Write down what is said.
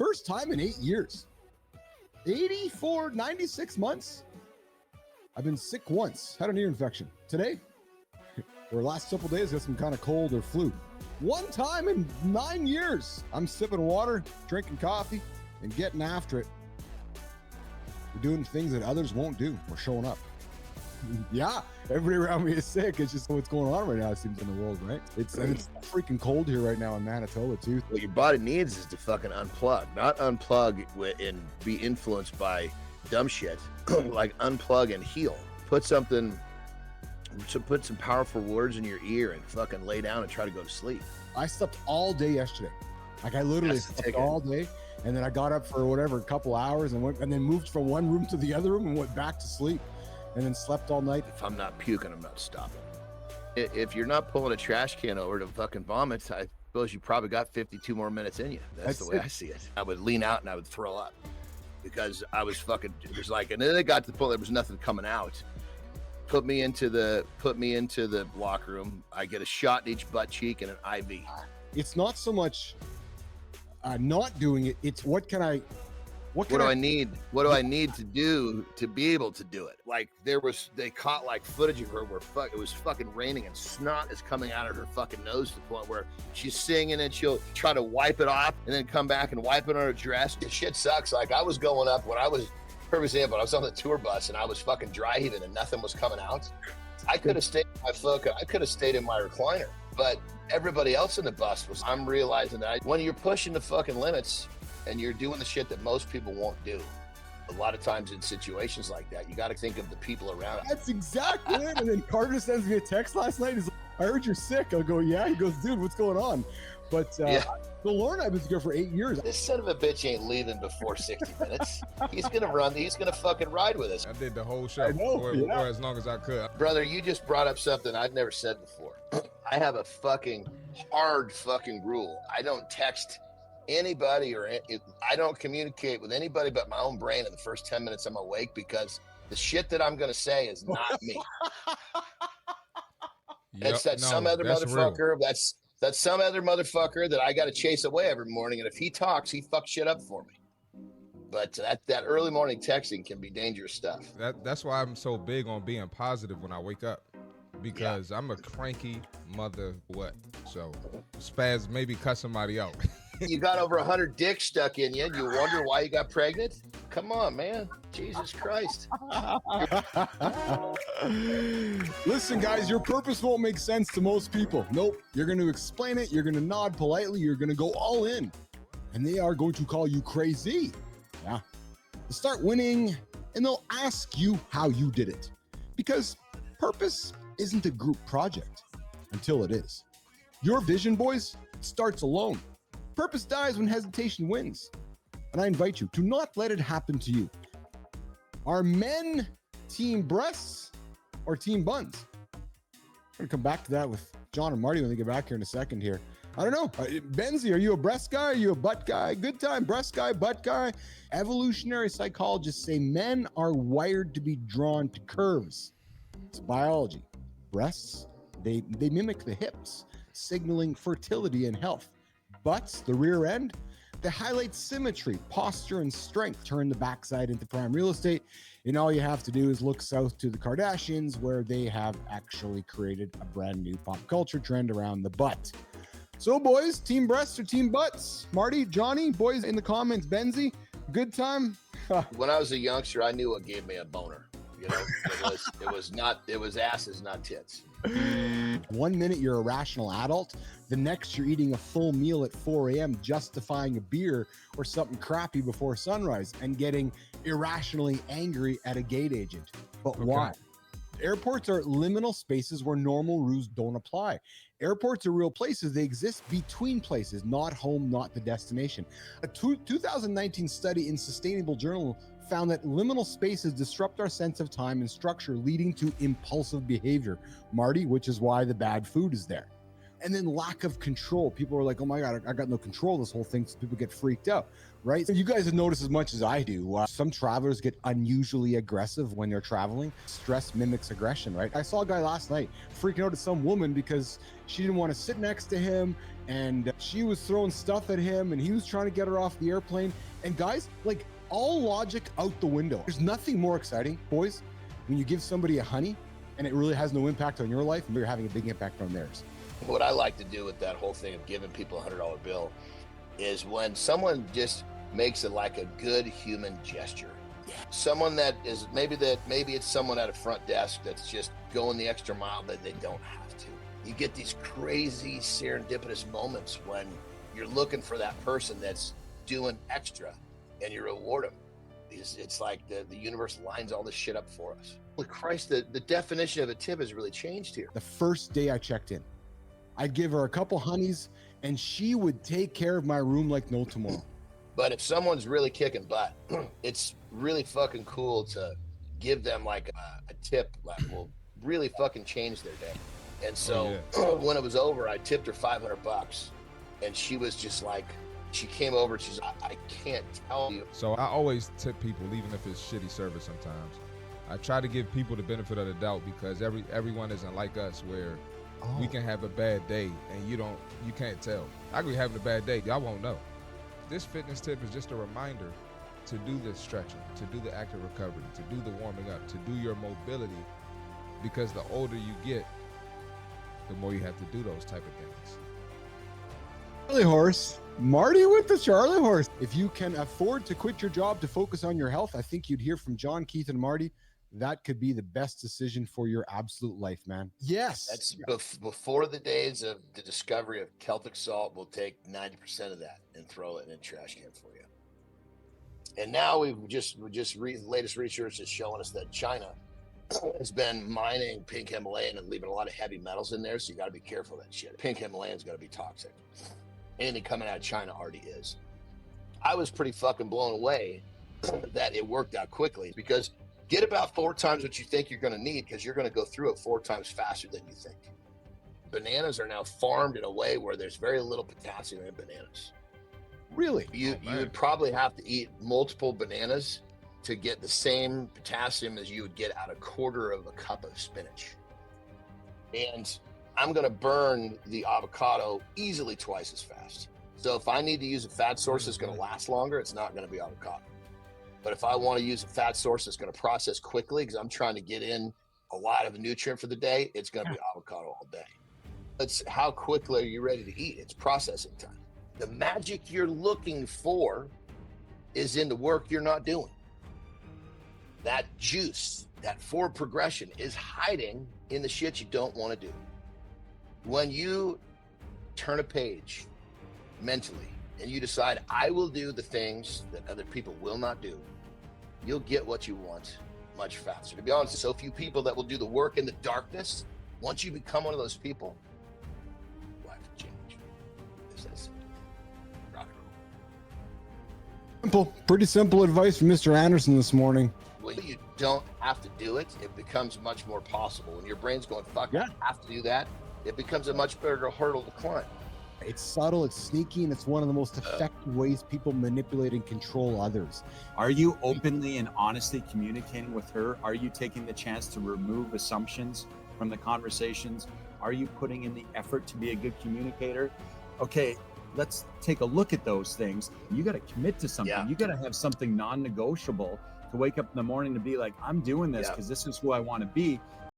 first time in 8 years. 96 months. I've been sick once, had an ear infection. Today, or last couple days, got some kind of cold or flu. One time in 9 years, I'm sipping water, drinking coffee, and getting after it. We're doing things that others won't do. We're showing up. Yeah, everybody around me is sick. It's just what's going on right now, it seems, in the world, right? It's freaking cold here right now in Manitoba, too. What your body needs is to fucking unplug, not unplug and be influenced by dumb shit. Like unplug and heal. Put some powerful words in your ear and fucking lay down and try to go to sleep. I slept all day yesterday. Like I literally slept all day, and then I got up for whatever, a couple hours, and then moved from one room to the other room and went back to sleep, and then slept all night. If I'm not puking, I'm not stopping. If you're not pulling a trash can over to fucking vomit, I suppose you probably got 52 more minutes in you. That's the way I see it. I would lean out and I would throw up because I was fucking, it was like, and then it got to the point there was nothing coming out. Put me into the locker room. I get a shot in each butt cheek and an IV. It's not so much not doing it. It's what do I need to do to be able to do it? Like they caught like footage of her where it was fucking raining and snot is coming out of her fucking nose to the point where she's singing and she'll try to wipe it off and then come back and wipe it on her dress. The shit sucks. Like I was going up when I was, for example, I was on the tour bus and I was fucking dry heaving and nothing was coming out. I could have stayed in my recliner, but everybody else in the bus was. I'm realizing that when you're pushing the fucking limits and you're doing the shit that most people won't do, a lot of times in situations like that, you got to think of the people around. That's exactly it. And then Carter sends me a text last night. He's like, I heard you're sick. I'll go, yeah. He goes, dude, what's going on? But the Lauren, I've been together for 8 years. This son of a bitch ain't leaving before 60 minutes. He's going to run. He's going to fucking ride with us. I did the whole show or as long as I could. Brother, you just brought up something I've never said before. I have a fucking hard fucking rule. I don't text anybody I don't communicate with anybody but my own brain in the first 10 minutes I'm awake because the shit that I'm going to say is not me. It's some other motherfucker. Real. That's some other motherfucker that I got to chase away every morning. And if he talks, he fucks shit up for me. But that early morning texting can be dangerous stuff. That's why I'm so big on being positive when I wake up, because I'm a cranky mother. So spaz maybe cut somebody out. You got over 100 dicks stuck in you. You wonder why you got pregnant? Come on, man. Jesus Christ. Listen, guys, your purpose won't make sense to most people. Nope. You're going to explain it. You're going to nod politely. You're going to go all in. And they are going to call you crazy. Yeah. To start winning, and they'll ask you how you did it. Because purpose isn't a group project until it is. Your vision, boys, starts alone. Purpose dies when hesitation wins. And I invite you to not let it happen to you. Are men team breasts or team buns? I'm going to come back to that with John and Marty when they get back here in a second here. I don't know. Benzie, are you a breast guy? Are you a butt guy? Good time. Breast guy, butt guy. Evolutionary psychologists say men are wired to be drawn to curves. It's biology. Breasts, they mimic the hips, signaling fertility and health. Butts, the rear end, they highlight symmetry, posture, and strength. Turn the backside into prime real estate. And all you have to do is look south to the Kardashians, where they have actually created a brand new pop culture trend around the butt. So, boys, team breasts or team butts? Marty, Johnny, boys in the comments. Benzie, good time? When I was a youngster, I knew what gave me a boner. You know, it was asses, not tits. 1 minute you're a rational adult, the next you're eating a full meal at 4 a.m. justifying a beer or something crappy before sunrise and getting irrationally angry at a gate agent. But why? Airports are liminal spaces where normal rules don't apply. Airports are real places. They exist between places, not home, not the destination. A 2019 study in Sustainable Journal found that liminal spaces disrupt our sense of time and structure, leading to impulsive behavior. Marty, which is why the bad food is there. And then lack of control. People are like, oh my God, I got no control of this whole thing. So people get freaked out, right? So you guys have noticed as much as I do. Some travelers get unusually aggressive when they're traveling. Stress mimics aggression, right? I saw a guy last night freaking out at some woman because she didn't want to sit next to him, and she was throwing stuff at him, and he was trying to get her off the airplane. And guys, like, all logic out the window. There's nothing more exciting, boys, when you give somebody a honey and it really has no impact on your life and you're having a big impact on theirs. What I like to do with that whole thing of giving people a $100 bill is when someone just makes it like a good human gesture. Someone that is maybe it's someone at a front desk that's just going the extra mile that they don't have to. You get these crazy serendipitous moments when you're looking for that person that's doing extra and you reward them. It's like the universe lines all this shit up for us. Holy Christ, the definition of a tip has really changed here. The first day I checked in, I'd give her a couple honeys and she would take care of my room like no tomorrow. But if someone's really kicking butt, it's really fucking cool to give them like a tip that will really fucking change their day. And so when it was over, I tipped her $500, and she was just like, she came over, she's like, I can't tell you. So I always tip people, even if it's shitty service sometimes. I try to give people the benefit of the doubt because everyone isn't like us where we can have a bad day and you can't tell. I could be having a bad day, y'all won't know. This fitness tip is just a reminder to do the stretching, to do the active recovery, to do the warming up, to do your mobility, because the older you get, the more you have to do those type of things. Charlie horse, Marty with the Charlie horse. If you can afford to quit your job to focus on your health, I think you'd hear from John, Keith, and Marty. That could be the best decision for your absolute life, man. Yes. That's before the days of the discovery of Celtic salt. We'll take 90% of that and throw it in a trash can for you. And now latest research is showing us that China has been mining pink Himalayan and leaving a lot of heavy metals in there. So you got to be careful of that shit. Pink Himalayan's got to be toxic. Anything coming out of China already is. I was pretty fucking blown away that it worked out quickly because get about 4 times what you think you're going to need because you're going to go through it 4 times faster than you think. Bananas are now farmed in a way where there's very little potassium in bananas. Really? You would probably have to eat multiple bananas to get the same potassium as you would get out 1/4 of a cup of spinach. And I'm going to burn the avocado easily twice as fast. So if I need to use a fat source that's going to last longer, it's not going to be avocado. But if I want to use a fat source that's going to process quickly, because I'm trying to get in a lot of nutrient for the day, it's going to be avocado all day. It's how quickly are you ready to eat? It's processing time. The magic you're looking for is in the work you're not doing. That juice, that forward progression is hiding in the shit you don't want to do. When you turn a page mentally and you decide, I will do the things that other people will not do, you'll get what you want much faster. To be honest, so few people that will do the work in the darkness. Once you become one of those people, life will change. It's that simple. Rock and roll. Simple, pretty simple advice from Mr. Anderson this morning. When you don't have to do it, it becomes much more possible. When your brain's going, fuck, I have to do that, it becomes a much bigger hurdle to climb. It's subtle, it's sneaky, and it's one of the most effective ways people manipulate and control others. Are you openly and honestly communicating with her? Are you taking the chance to remove assumptions from the conversations? Are you putting in the effort to be a good communicator? Okay, let's take a look at those things. You got to commit to something. Yeah. You got to have something non-negotiable to wake up in the morning to be like, I'm doing this because this is who I want to be.